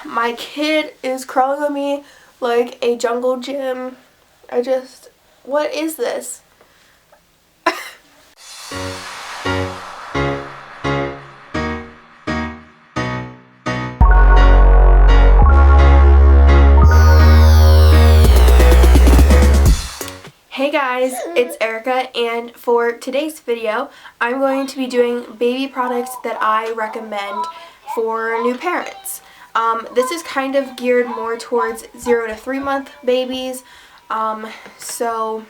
My kid is crawling on me like a jungle gym. What is this? Hey guys, it's Erica, and for today's video, I'm going to be doing baby products that I recommend for new parents. This is kind of geared more towards 0 to 3 month babies. So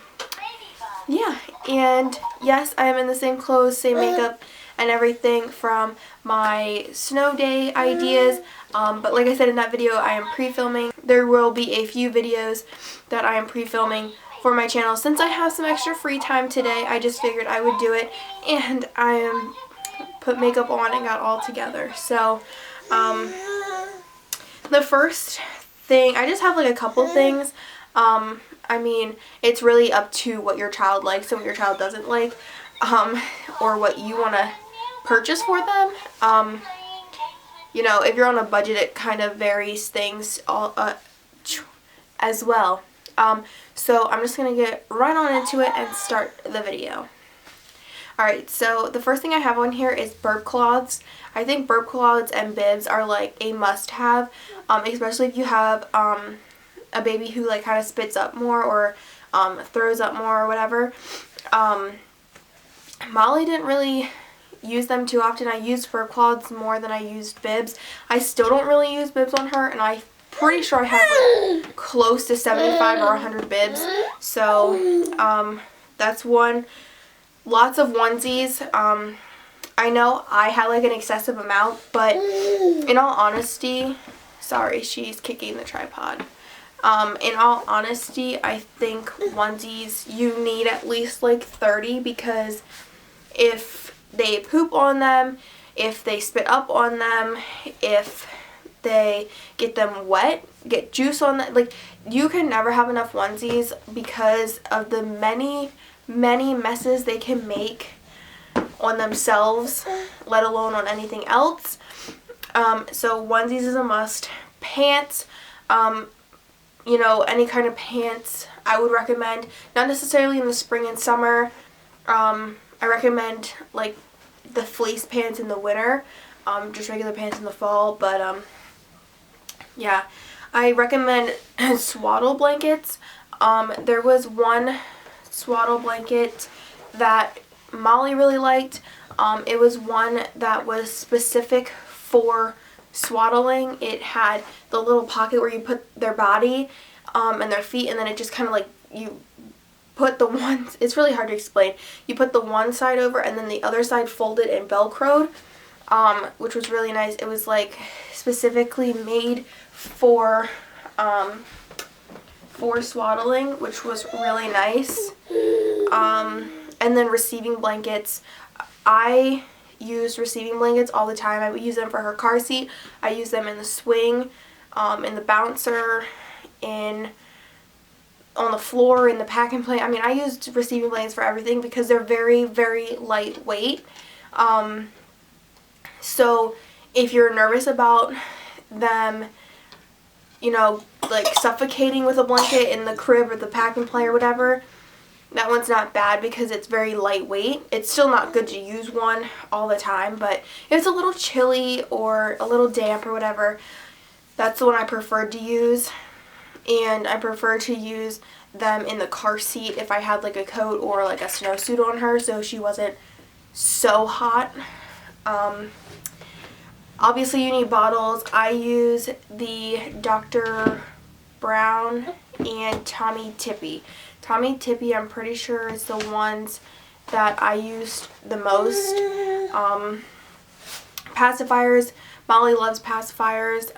yeah, and yes, I am in the same clothes, same makeup, and everything from my snow day ideas. But like I said in that video, I am pre-filming. There will be a few videos that I am pre-filming for my channel. Since I have some extra free time today, I just figured I would do it, and I put makeup on and got all together. So the first thing, I just have like a couple things. I mean, it's really up to what your child likes and what your child doesn't like, or what you want to purchase for them. You know, if you're on a budget, it kind of varies things as well. So I'm just going to get right on into it and start the video. Alright, so the first thing I have on here is burp cloths. I think burp cloths and bibs are like a must-have, especially if you have a baby who like kind of spits up more or throws up more or whatever. Molly didn't really use them too often. I used burp cloths more than I used bibs. I still don't really use bibs on her, and I'm pretty sure I have like close to 75 or 100 bibs. So that's one. Lots of onesies. I know I had like an excessive amount, but in all honesty, sorry, she's kicking the tripod. In all honesty, I think onesies, you need at least like 30, because if they poop on them, if they spit up on them, if they get them wet, get juice on them, like, you can never have enough onesies because of the many messes they can make on themselves, let alone on anything else. So onesies is a must. Pants, you know, any kind of pants I would recommend. Not necessarily in the spring and summer. I recommend like the fleece pants in the winter, just regular pants in the fall, but yeah. I recommend swaddle blankets. There was one swaddle blanket that Molly really liked. It was one that was specific for swaddling. It had the little pocket where you put their body and their feet, and then it just kind of like, you put the one, it's really hard to explain. You put the one side over and then the other side folded and velcroed, which was really nice. It was like specifically made for swaddling, which was really nice. And then receiving blankets. I used receiving blankets all the time. I would use them for her car seat. I use them in the swing, in the bouncer, on the floor, in the pack and play. I mean, I used receiving blankets for everything because they're very, very lightweight. So if you're nervous about them, you know, like suffocating with a blanket in the crib or the pack and play or whatever, that one's not bad because it's very lightweight. It's still not good to use one all the time, but if it's a little chilly or a little damp or whatever, that's the one I preferred to use. And I prefer to use them in the car seat if I had like a coat or like a snowsuit on her, so she wasn't so hot. Obviously you need bottles. I use the Dr. Brown and Tommee Tippee. Tommee Tippee, I'm pretty sure, is the ones that I used the most. Pacifiers, Molly loves pacifiers.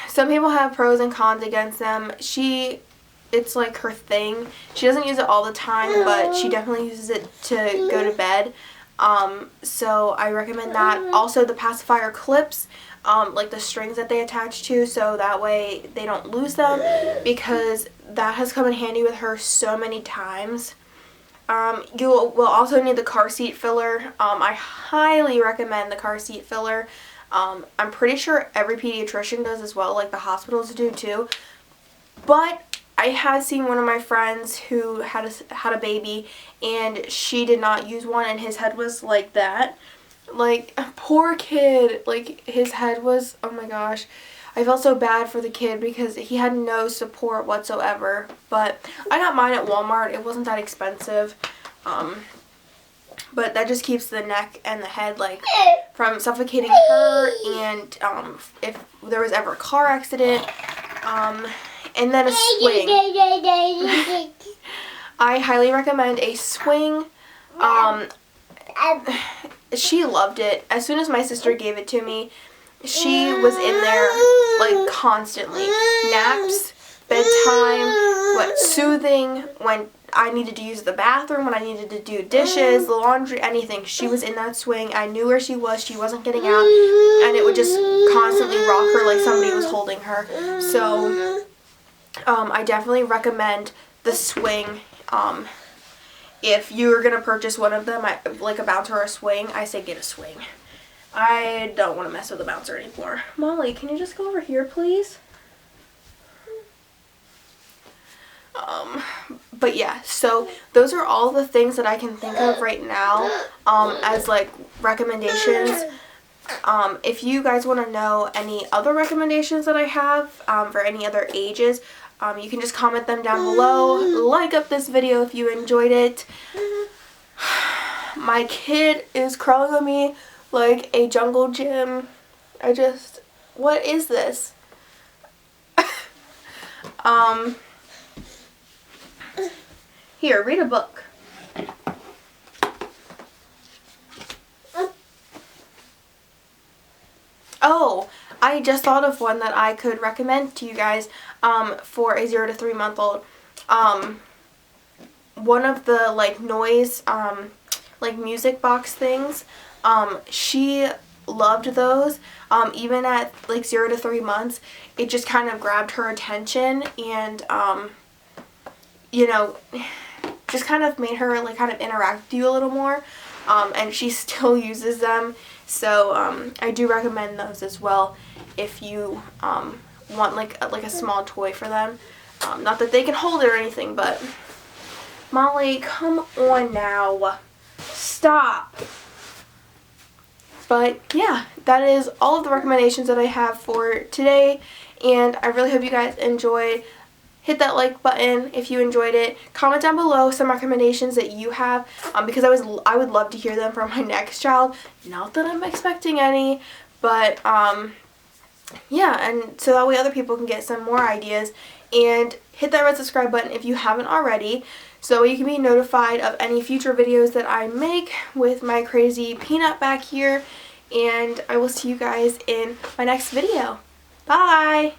Some people have pros and cons against them. It's like her thing. She doesn't use it all the time, but she definitely uses it to go to bed. So I recommend that. Also the pacifier clips, like the strings that they attach to, so that way they don't lose them, because that has come in handy with her so many times. You will also need the car seat filler. I highly recommend the car seat filler. I'm pretty sure every pediatrician does as well, like the hospitals do too. But I had seen one of my friends who had a baby, and she did not use one, and his head was like that. Like, poor kid. Like, his head was, oh my gosh. I felt so bad for the kid because he had no support whatsoever. But I got mine at Walmart. It wasn't that expensive. But that just keeps the neck and the head, like, from suffocating her. And if there was ever a car accident, and then a swing. I highly recommend a swing. She loved it. As soon as my sister gave it to me, she was in there like constantly. Naps, bedtime, soothing, when I needed to use the bathroom, when I needed to do dishes, the laundry, anything. She was in that swing. I knew where she was. She wasn't getting out, and it would just constantly rock her like somebody was holding her. So I definitely recommend the swing. If you're going to purchase one of them, like a bouncer or a swing, I say get a swing. I don't want to mess with a bouncer anymore. Molly, can you just go over here, please? But yeah, so those are all the things that I can think of right now as like recommendations. If you guys want to know any other recommendations that I have for any other ages, you can just comment them down below. Like up this video if you enjoyed it. My kid is crawling on me like a jungle gym. What is this? Here, read a book. Oh, I just thought of one that I could recommend to you guys for a 0 to 3 month old. One of the like noise, like music box things, she loved those. Even at like 0 to 3 months, it just kind of grabbed her attention, and you know, just kind of made her like kind of interact with you a little more. And she still uses them. So I do recommend those as well if you want like a small toy for them. Not that they can hold it or anything, but Molly, come on now. Stop. But yeah, that is all of the recommendations that I have for today, and I really hope you guys enjoyed. Hit that like button if you enjoyed it. Comment down below some recommendations that you have, because I would love to hear them from my next child. Not that I'm expecting any, but yeah, and so that way other people can get some more ideas. And hit that red subscribe button if you haven't already, so you can be notified of any future videos that I make with my crazy peanut back here. And I will see you guys in my next video. Bye!